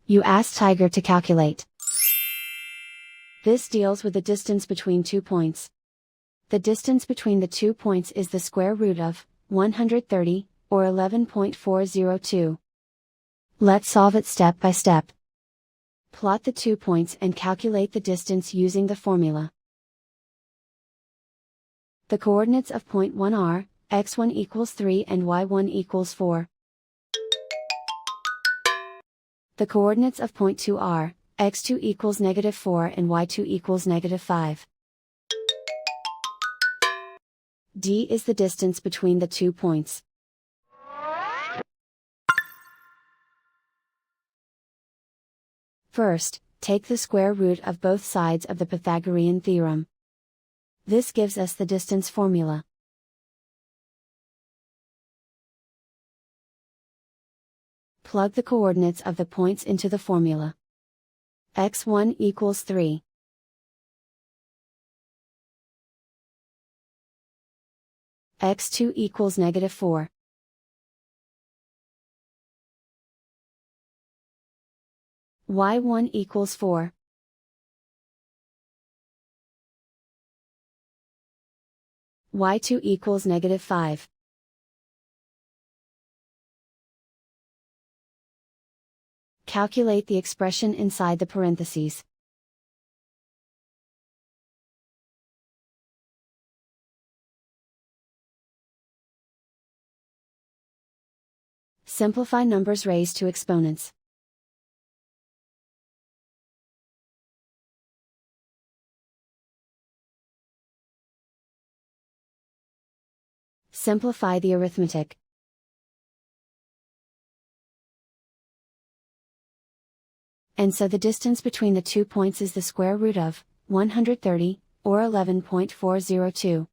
You ask Tiger to calculate. This deals with the distance between 2 points. The distance between the 2 points is the square root of 130, or 11.402. Let's solve it step by step. Plot the 2 points and calculate the distance using the formula. The coordinates of point 1 are, x1 equals 3 and y1 equals 4. The coordinates of point 2 are, x2 equals -4 and y2 equals -5. D is the distance between the 2 points. First, take the square root of both sides of the Pythagorean theorem. This gives us the distance formula. Plug the coordinates of the points into the formula. x1 equals 3. x2 equals -4. y1 equals 4. y2 equals -5. Calculate the expression inside the parentheses. Simplify numbers raised to exponents. Simplify the arithmetic. And so the distance between the 2 points is the square root of 130, or 11.402.